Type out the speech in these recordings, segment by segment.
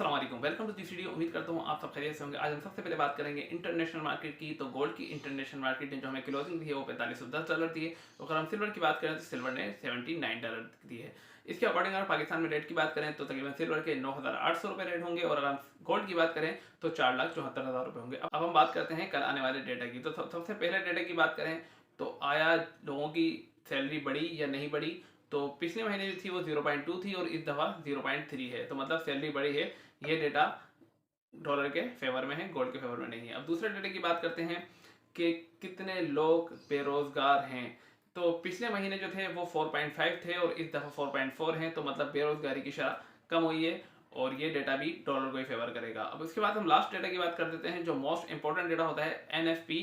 अस्सलाम वालेकुम, welcome to this video. उम्मीद करता हूँ आप सब खैरियत से होंगे। आज हम सबसे पहले बात करेंगे इंटरनेशनल मार्केट की। तो गोल्ड की इंटरनेशनल मार्केट ने जो हमें क्लोजिंग दी है वो $4510 दी है। तो अगर हम सिल्वर की बात करें तो सिल्वर ने $79 दी है। इसके अकॉर्डिंग अगर पाकिस्तान में रेट की बात करें तो तकरीबन सिल्वर के 9,800 रुपये रेट होंगे, और अगर हम गोल्ड की बात करें तो 4,74,000 रुपये होंगे। अब हम बात करते हैं कल आने वाले डेटा की। तो सबसे पहले डेटा की बात करें तो आया लोगों की सैलरी बढ़ी या नहीं बढ़ी। तो पिछले महीने जो थी वो 0.2 थी और इस दफ़ा 0.3 है। तो मतलब सैलरी बढ़ी है। ये डेटा डॉलर के फेवर में है, गोल्ड के फेवर में नहीं है। अब दूसरे डेटा की बात करते हैं कि कितने लोग बेरोजगार हैं। तो पिछले महीने जो थे वो 4.5 थे और इस दफ़ा 4.4 हैं। तो मतलब बेरोजगारी की शरह कम हुई है और ये डेटा भी डॉलर को ही फेवर करेगा। अब उसके बाद हम लास्ट डेटा की बात कर देते हैं, जो मोस्ट इंपॉर्टेंट डेटा होता है NFP।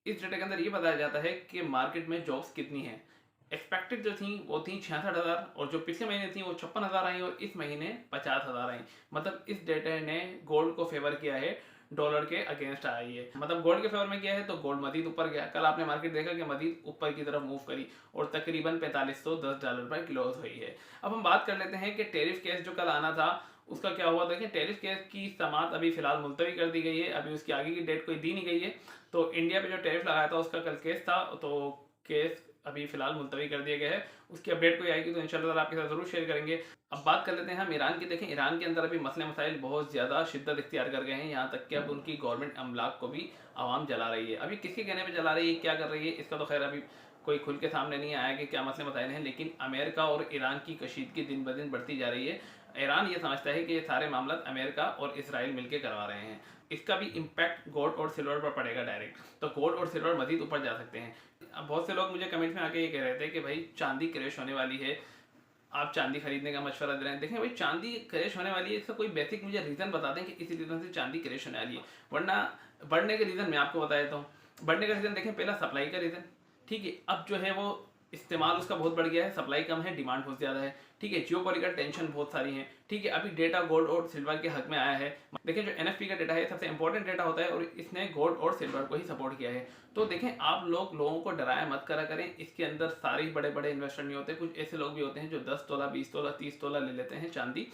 इस डेटा के अंदर ये बताया जाता है कि मार्केट में जॉब्स कितनी हैं। एक्सपेक्टेड जो थी वो थी 66,000, और जो पिछले महीने थी वो 56,000 आई और इस महीने 50,000 आई। मतलब इस डेटा ने गोल्ड को फेवर किया है, डॉलर के अगेंस्ट आई है। मतलब गोल्ड के फेवर में किया है तो गोल्ड मजीद ऊपर गया। कल आपने मार्केट देखा कि मजीद ऊपर की तरफ मूव करी और तकरीबन $4510 पर क्लोज हुई है। अब हम बात कर लेते हैं कि टेरिफ केस जो कल आना था उसका क्या हुआ। देखिए, टेरिफ केस की समाअत अभी फिलहाल मुलतवी कर दी गई है। अभी उसकी आगे की डेट कोई दी नहीं गई है। तो इंडिया पे जो टेरिफ लगाया था उसका कल केस था, तो केस अभी फिलहाल मुलतवी कर दिया गया है। उसकी अपडेट कोई आएगी तो इंशाल्लाह आपके साथ जरूर शेयर करेंगे। अब बात कर लेते हैं हम ईरान की। देखें, ईरान के अंदर अभी मसले मसाइल बहुत ज़्यादा शिद्दत इख्तियार कर गए हैं, यहाँ तक कि अब उनकी गवर्नमेंट अमलाक को भी आवाम जला रही है। अभी किसके कहने पर जला रही है, क्या कर रही है, इसका तो खैर अभी कोई खुल के सामने नहीं आया कि क्या मसले मसाइल हैं। लेकिन अमेरिका और ईरान की कशीदगी दिन ब दिन बढ़ती जा रही है। ईरान ये समझता है कि ये सारे मामला अमेरिका और इसराइल मिलकर करवा रहे हैं। इसका भी इम्पैक्ट गोल्ड और सिल्वर पर पड़ेगा डायरेक्ट। तो गोल्ड और सिल्वर मजीद ऊपर जा सकते हैं। अब बहुत से लोग मुझे कमेंट में आके ये कह रहे थे कि भाई चांदी क्रैश होने वाली है, आप चांदी खरीदने का मशवरा दे रहे हैं। देखें भाई, चांदी क्रैश होने वाली है, इसका कोई बेसिक मुझे रीज़न बता दें कि इसी रीज़न से चांदी क्रैश होने वाली है। वरना बढ़ने के रीज़न मैं आपको बता देता हूँ। बढ़ने का रीज़न देखें, पहला सप्लाई का रीज़न। ठीक है, अब जो है वो इस्तेमाल उसका बहुत बढ़ गया है, सप्लाई कम है, डिमांड बहुत ज़्यादा है। ठीक है, जियोपॉलिटिकल टेंशन बहुत सारी है। ठीक है, अभी डेटा गोल्ड और सिल्वर के हक में आया है। देखिए, जो NFP का डेटा है सबसे इंपॉर्टेंट डेटा होता है और इसने गोल्ड और सिल्वर को ही सपोर्ट किया है। तो देखें, आप लोगों को डराया मत करा करें। इसके अंदर सारे बड़े बड़े इन्वेस्टर नहीं होते। कुछ ऐसे लोग भी होते हैं जो 10 तोला, 20 तोला, 30 तोला ले लेते हैं चांदी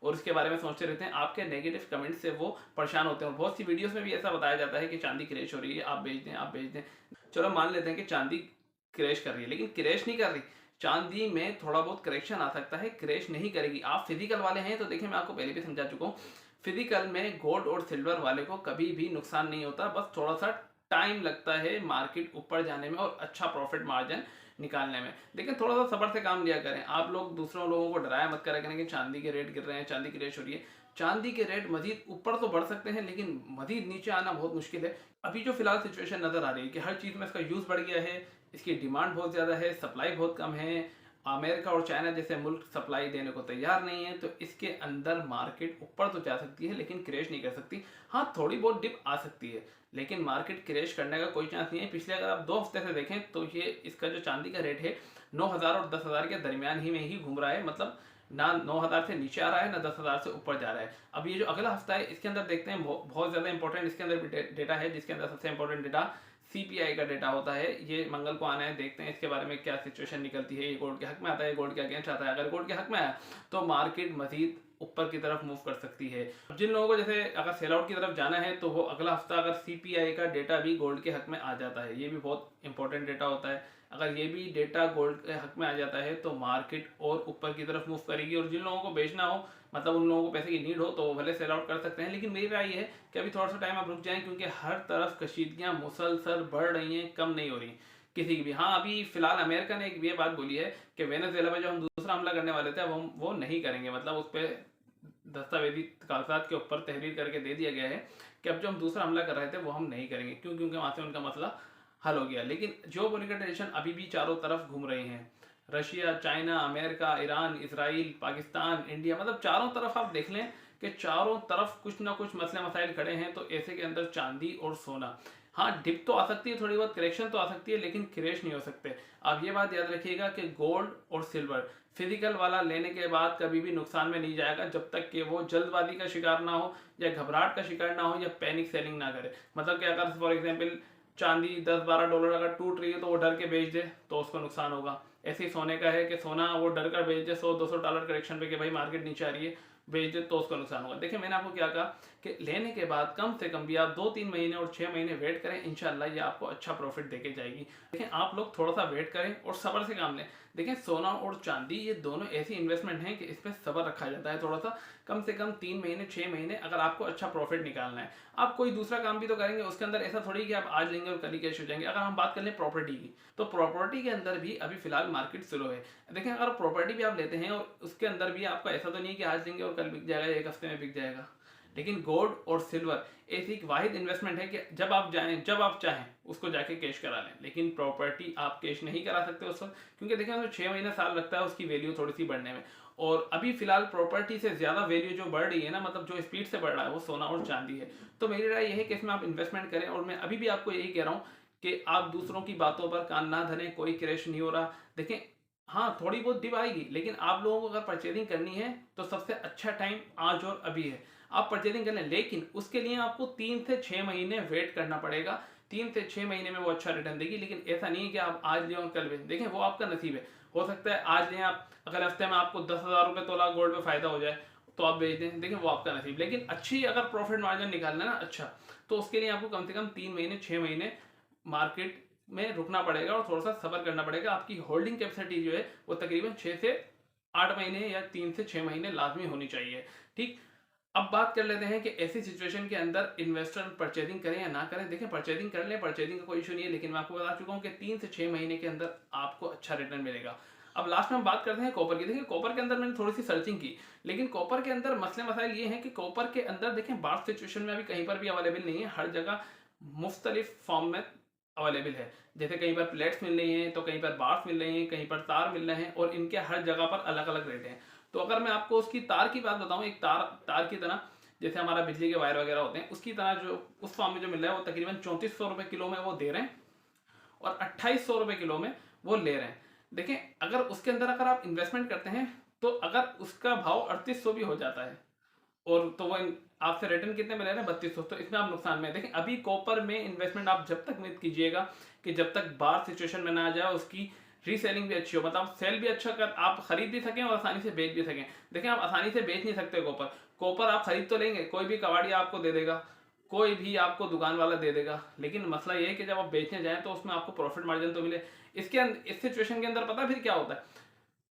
और उसके बारे में सोचते रहते हैं। आपके नेगेटिव कमेंट से वो परेशान होते हैं और बहुत सी वीडियोस में भी ऐसा बताया जाता है कि चांदी क्रैश हो रही है, आप बेच दें, आप बेच दें। चलो मान लेते हैं कि चांदी क्रैश कर रही है, लेकिन क्रैश नहीं कर रही। चांदी में थोड़ा बहुत करेक्शन आ सकता है, क्रैश नहीं करेगी। आप फिजिकल वाले हैं तो देखिए, मैं आपको पहले भी समझा चुका हूँ, फिजिकल में गोल्ड और सिल्वर वाले को कभी भी नुकसान नहीं होता। बस थोड़ा सा टाइम लगता है मार्केट ऊपर जाने में और अच्छा प्रॉफिट मार्जिन निकालने में। लेकिन थोड़ा सा सब्र से काम लिया करें। आप लोग दूसरों लोगों को डराया मत करा करें कि चांदी के रेट गिर रहे हैं, चांदी क्रैश हो रही है। चांदी के रेट मजीद ऊपर तो बढ़ सकते हैं लेकिन मजीद नीचे आना बहुत मुश्किल है। अभी जो फिलहाल सिचुएशन नजर आ रही है कि हर चीज़ में इसका यूज़ बढ़ गया है, इसकी डिमांड बहुत ज़्यादा है, सप्लाई बहुत कम है। अमेरिका और चाइना जैसे मुल्क सप्लाई देने को तैयार नहीं है। तो इसके अंदर मार्केट ऊपर तो जा सकती है लेकिन क्रैश नहीं कर सकती। हाँ, थोड़ी बहुत डिप आ सकती है लेकिन मार्केट क्रैश करने का कोई चांस नहीं है। पिछले अगर आप 2 हफ्ते से देखें तो ये इसका जो चांदी का रेट है 9,000 और 10,000 के दरमियान ही में ही घूम रहा है। मतलब ना 9,000 से नीचे आ रहा है ना 10,000 से ऊपर जा रहा है। अब ये जो अगला हफ्ता है इसके अंदर देखते हैं, बहुत ज़्यादा इंपॉर्टेंट इसके अंदर भी डेटा है, जिसके अंदर सबसे इंपॉर्टेंट डेटा CPI का डेटा होता है। ये मंगल को आना है, देखते हैं इसके बारे में क्या सिचुएशन निकलती है। ये गोल्ड के हक में आता है, गोल्ड के अगेंस्ट आता है। अगर गोल्ड के हक में आया तो मार्केट मजीद ऊपर की तरफ मूव कर सकती है। जिन लोगों को जैसे अगर सेल आउट की तरफ जाना है तो वो अगला हफ्ता अगर CPI का डेटा भी गोल्ड के हक में आ जाता है, ये भी बहुत इंपॉर्टेंट डेटा होता है। अगर ये भी डेटा गोल्ड के हक में आ जाता है तो मार्केट और ऊपर की तरफ मूव करेगी। और जिन लोगों को बेचना हो, मतलब उन लोगों को पैसे की नीड हो, तो वो भले सेल आउट कर सकते हैं। लेकिन मेरी राय ये है कि अभी थोड़ा सा टाइम आप रुक जाएं, क्योंकि हर तरफ कशीदगियाँ मुसलसल बढ़ रही हैं, कम नहीं हो रही किसी की भी। हाँ, अभी फिलहाल अमेरिका ने एक ये बात बोली है कि वेनेजुएला पे जो हम दूसरा हमला करने वाले थे वो नहीं करेंगे। मतलब उस पर दस्तावेजी कागजात के ऊपर तहरीर करके दे दिया गया है कि अब जो हम दूसरा हमला कर रहे थे वो हम नहीं करेंगे। क्यों? क्योंकि वहाँ से उनका मसला हल हो गया। लेकिन जो पॉलिटिकल टेंशन अभी भी चारों तरफ घूम रही हैं, Russia, China, America, Iran, Israel, Pakistan, India, मतलब चारों तरफ आप देख लें कि चारों तरफ कुछ ना कुछ मसले मसाइल खड़े हैं। तो ऐसे के अंदर चांदी और सोना, हाँ डिप तो आ सकती है, थोड़ी बहुत करेक्शन तो आ सकती है लेकिन क्रैश नहीं हो सकते। आप ये बात याद रखिएगा कि गोल्ड और सिल्वर फिजिकल वाला लेने के बाद कभी भी नुकसान में नहीं जाएगा जब तक कि वो जल्दबाजी का शिकार ना हो या घबराहट का शिकार ना हो या पैनिक सेलिंग ना करे। मतलब कि अगर फॉर एग्जांपल चांदी $10-12 अगर टूट रही है तो वो डर के बेच दे तो उसको नुकसान होगा। ऐसे ही सोने का है कि सोना वो डर कर बेच दे $100-200 करेक्शन पे कि भाई मार्केट नीचे आ रही है, बेच दे तो उसका नुकसान होगा। देखिए मैंने आपको क्या कहा कि लेने के बाद कम से कम भी आप 2-3 महीने और 6 महीने वेट करें, इंशाल्लाह ये आपको अच्छा प्रॉफिट देके जाएगी। देखिए आप लोग थोड़ा सा वेट करें और सब्र से काम लें। देखिए सोना और चांदी ये दोनों ऐसी इन्वेस्टमेंट हैं कि इसमें सब्र रखा जाता है थोड़ा सा, कम से कम 3 महीने 6 महीने अगर आपको अच्छा प्रॉफिट निकालना है। आप कोई दूसरा काम भी तो करेंगे, उसके अंदर ऐसा थोड़ी कि आप आज लेंगे और कल ही कैश हो जाएंगे। अगर हम बात कर लें प्रॉपर्टी की, तो प्रॉपर्टी के अंदर भी अभी फिलहाल मार्केट स्लो है। देखिए अगर प्रॉपर्टी भी आप लेते हैं और उसके अंदर भी आपका ऐसा तो नहीं है कि आज लेंगे और कल बिक जाएगा, एक हफ्ते में बिक जाएगा। लेकिन गोल्ड और सिल्वर ऐसी एक वाहिद इन्वेस्टमेंट है कि जब आप जाएं, जब आप चाहें उसको जाके कैश करा लें। लेकिन प्रॉपर्टी आप कैश नहीं करा सकते उस वक्त, क्योंकि देखिए उसमें 6 महीने साल लगता है उसकी वैल्यू थोड़ी सी बढ़ने में। और अभी फिलहाल प्रॉपर्टी से ज्यादा वैल्यू जो बढ़ रही है ना, मतलब जो स्पीड से बढ़ रहा है, वो सोना और चांदी है। तो मेरी राय यह है कि इसमें आप इन्वेस्टमेंट करें। और मैं अभी भी आपको यही कह रहा हूँ कि आप दूसरों की बातों पर कान ना धरें, कोई क्रैश नहीं हो रहा। देखिए हाँ थोड़ी बहुत डिप आएगी, लेकिन आप लोगों को अगर परचेजिंग करनी है तो सबसे अच्छा टाइम आज और अभी है। आप परचेजिंग कर लें, लेकिन उसके लिए आपको 3 से 6 महीने वेट करना पड़ेगा। 3 से 6 महीने में वो अच्छा रिटर्न देगी। लेकिन ऐसा नहीं है कि आप आज लें और कल बेचें। देखें वो आपका नसीब है, हो सकता है आज लें आप, अगले हफ्ते में आपको 10,000 रुपये तोला गोल्ड में फायदा हो जाए तो आप बेच दें। देखिए वो आपका नसीब। लेकिन अच्छी अगर प्रॉफिट मार्जिन निकालना है ना अच्छा, तो उसके लिए आपको कम से कम 3 महीने 6 महीने मार्केट में रुकना पड़ेगा और थोड़ा सा सब्र करना पड़ेगा। आपकी होल्डिंग कैपेसिटी जो है वो तकरीबन 6 से 8 महीने या 3 से 6 महीने लाजमी होनी चाहिए। ठीक, अब बात कर लेते हैं कि ऐसी सिचुएशन के अंदर इन्वेस्टर परचेजिंग करें या ना करें। देखिए परचेजिंग कर लें, परचेजिंग का कोई इशू नहीं है, लेकिन मैं आपको बता चुका हूं कि 3 से 6 महीने के अंदर आपको अच्छा रिटर्न मिलेगा। अब लास्ट में हम बात करते हैं कॉपर की। देखिए कॉपर के अंदर मैंने थोड़ी सी सर्चिंग की, लेकिन कॉपर के अंदर मसले मसाइल ये हैं कि कॉपर के अंदर देखें बार्स सिचुएशन में अभी कहीं पर भी अवेलेबल नहीं है, हर जगह मुख्तलिफ फॉर्म में अवेलेबल है। जैसे कहीं पर प्लेट्स मिल रही हैं, तो कहीं पर बार्स मिल रही हैं, कहीं पर तार मिल रहे हैं, और इनके हर जगह पर अलग अलग रेट हैं। तो अगर मैं आपको उसकी तार की बात बताऊं, एक तार तार की तरह जैसे हमारा बिजली के वायर वगैरह होते हैं, उसकी तरह जो उस फॉर्म में जो मिल रहा है वो तकरीबन 3400 रुपये किलो में वो दे रहे हैं और 2800 रुपये किलो में वो ले रहे हैं। देखें अगर उसके अंदर अगर आप इन्वेस्टमेंट करते हैं तो अगर उसका भाव 3800 भी हो जाता है, और तो वो आपसे रिटर्न कितने में ले रहे हैं 3200, तो इसमें आप नुकसान में। देखें अभी कॉपर में इन्वेस्टमेंट आप जब तक मत कीजिएगा कि जब तक बार सिचुएशन में ना आ जाए, उसकी रीसेलिंग भी अच्छी हो, मतलब सेल भी अच्छा कर, आप खरीद भी सकें और आसानी से बेच भी सकें। देखें आप आसानी से बेच नहीं सकते कॉपर। कॉपर आप खरीद तो लेंगे, कोई भी कबाड़िया आपको दे देगा, कोई भी आपको दुकान वाला दे देगा, लेकिन मसला ये है कि जब आप बेचने जाएं तो उसमें आपको प्रॉफिट मार्जिन तो मिले। इसके इस सिचुएशन के अंदर पता फिर क्या होता है,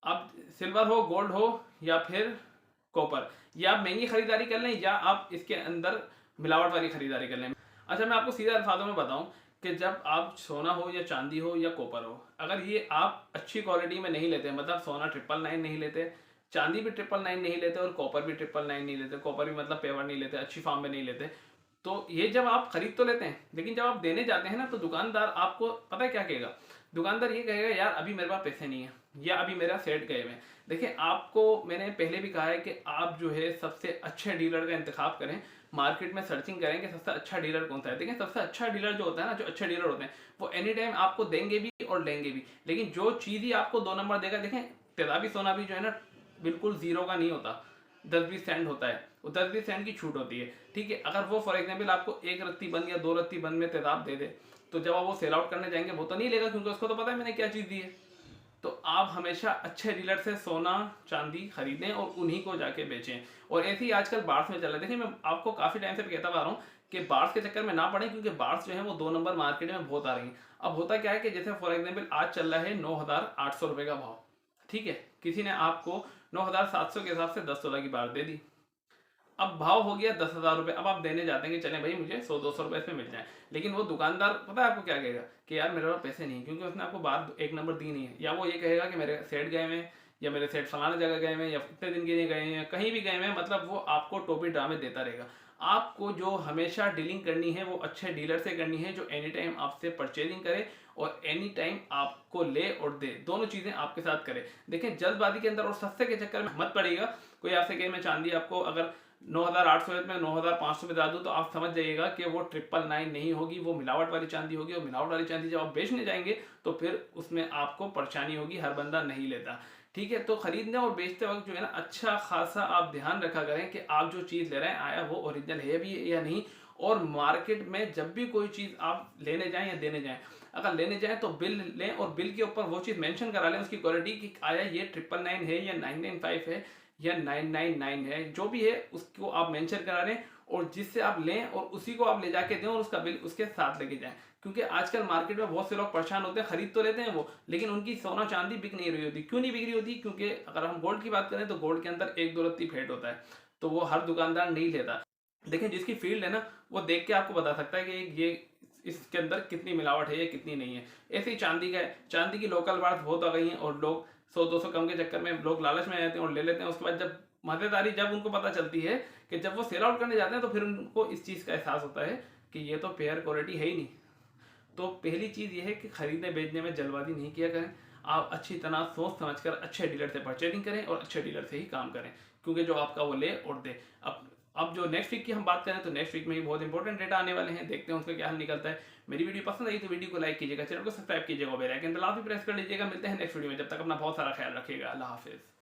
आप सिल्वर हो, गोल्ड हो या फिर कॉपर, या आप महंगी खरीदारी कर लें या आप इसके अंदर मिलावट वाली खरीदारी कर लें। अच्छा मैं आपको सीधे अल्फाजों में बताऊं कि जब आप सोना हो या चांदी हो या कॉपर हो, अगर ये आप अच्छी क्वालिटी में नहीं लेते, मतलब सोना 999 नहीं लेते, चांदी भी 999 नहीं लेते और कॉपर भी 999 नहीं लेते, कॉपर भी मतलब पेवर नहीं लेते, अच्छी फार्म में नहीं लेते, तो ये जब आप खरीद तो लेते हैं, लेकिन जब आप देने जाते हैं ना तो दुकानदार आपको पता है क्या कहेगा, दुकानदार ये कहेगा यार अभी मेरे पास पैसे नहीं है या अभी मेरा सेट गए हुए। देखिए आपको मैंने पहले भी कहा है कि आप जो है सबसे अच्छे डीलर का इंतखाब करें, मार्केट में सर्चिंग करें कि सबसे अच्छा डीलर कौन सा है। देखिए सबसे अच्छा डीलर जो होता है ना, जो अच्छे डीलर होते हैं वो एनी टाइम आपको देंगे भी और लेंगे भी, लेकिन जो चीज़ ही आपको 2 नंबर देगा, देखें तेजाबी सोना भी जो है ना बिल्कुल जीरो का नहीं होता, 10-20 सेंट होता है, वो 10-20 सेंट की छूट होती है। ठीक है, अगर वो फॉर एग्जाम्पल आपको 1 रत्ती बंद या 2 रत्ती बंद में तेजाब दे दे, तो जब आप वो सेल आउट करने जाएंगे वो तो नहीं लेगा, क्योंकि उसको तो पता है मैंने क्या चीज़ दी है। तो आप हमेशा अच्छे डीलर से सोना चांदी खरीदें और उन्हीं को जाके बेचें। और ऐसे ही आजकल बार्स में चल रहा है। देखिए मैं आपको काफ़ी टाइम से कहता आ रहा हूँ कि बार्स के चक्कर में ना पड़े, क्योंकि बार्स जो है वो 2 नंबर मार्केट में बहुत आ रही हैं। अब होता क्या है कि जैसे फॉर एग्जाम्पल आज चल रहा है 9,800 रुपये का भाव, ठीक है, किसी ने आपको 9,700 के हिसाब से 10 तोला की बार दे दी, अब भाव हो गया 10,000 रुपये। अब आप देने जाते हैं कि चलें भाई मुझे 100-200 रुपये इसमें मिल जाए, लेकिन वो दुकानदार पता है आपको क्या कहेगा कि यार मेरे पास पैसे नहीं है, क्योंकि उसने आपको बात 1 नंबर दी नहीं है, या वो ये कहेगा कि मेरे सेट गए हुए हैं, या मेरे सेट फलाना जगह गए हुए हैं, या इतने दिन के लिए गए हैं, कहीं भी गए हुए हैं, मतलब वो आपको टोपी ड्रामे देता रहेगा। आपको जो हमेशा डीलिंग करनी है वो अच्छे डीलर से करनी है, जो एनी टाइम आपसे परचेजिंग करे और एनी टाइम आपको ले और दे, दोनों चीजें आपके साथ करे। देखें जल्दबाजी के अंदर और सस्ते के चक्कर में मत पड़ेगा। कोई आपसे कहे मैं चांदी आपको अगर 9,800 में 9,500 में डाल दूँ, तो आप समझ जाइएगा कि वो 999 नहीं होगी, वो मिलावट वाली चांदी होगी। और मिलावट वाली चांदी जब आप बेचने जाएंगे तो फिर उसमें आपको परेशानी होगी, हर बंदा नहीं लेता। ठीक है, तो खरीदने और बेचते वक्त जो है ना अच्छा खासा आप ध्यान रखा करें कि आप जो चीज़ ले रहे हैं आया वो ओरिजिनल है भी या नहीं। और मार्केट में जब भी कोई चीज़ आप लेने जाएं या देने जाएं, अगर लेने जाएं तो बिल लें और बिल के ऊपर वो चीज़ मेंशन करा लें उसकी क्वालिटी की, आया ये 999 है या 995 है या 999 है, जो भी है उसको आप मेंशन करा दें और जिससे आप लें और उसी को आप ले जाके दें और उसका बिल उसके साथ लेके जाएं। क्योंकि आजकल मार्केट में बहुत से लोग परेशान होते हैं, खरीद तो लेते हैं वो, लेकिन उनकी सोना चांदी बिक नहीं रही होती। क्यों नहीं बिक रही होती? क्योंकि अगर हम गोल्ड की बात करें तो गोल्ड के अंदर एक दो रत्ती फेट होता है, तो वो हर दुकानदार नहीं लेता। लेकिन जिसकी फील्ड है ना, वो देख के आपको बता सकता है कि ये इसके अंदर कितनी मिलावट है या कितनी नहीं है। ऐसे ही चांदी का है, चांदी की लोकल बार्थ बहुत आ गई हैं और लोग 100-200 कम के चक्कर में लोग लालच में आ जाते हैं और ले लेते हैं। उसके बाद जब मजेदारी जब उनको पता चलती है कि जब वो सेल आउट करने जाते हैं, तो फिर उनको इस चीज़ का एहसास होता है कि ये तो फेयर क्वालिटी है ही नहीं। तो पहली चीज़ ये है कि खरीदने बेचने में जल्दबाजी नहीं किया करें। आप अच्छी तरह सोच समझकर अच्छे डीलर से परचेजिंग करें और अच्छे डीलर से ही काम करें, क्योंकि जो आपका वो ले और दे। अब जो नेक्स्ट वीक की हम बात करें तो नेक्स्ट वीक में ही बहुत इंपॉर्टेंट डेटा आने वाले हैं, देखते हैं उसका क्या हल निकलता है। मेरी वीडियो पसंद आई तो वीडियो को लाइक कीजिएगा, चैनल को सब्सक्राइब कीजिएगा, बेल आइकन बेल भी प्रेस कर लीजिएगा। मिलते हैं नेक्स्ट वीडियो में, जब तक अपना बहुत सारा ख्याल रखिएगा। अल्लाह हाफिज़।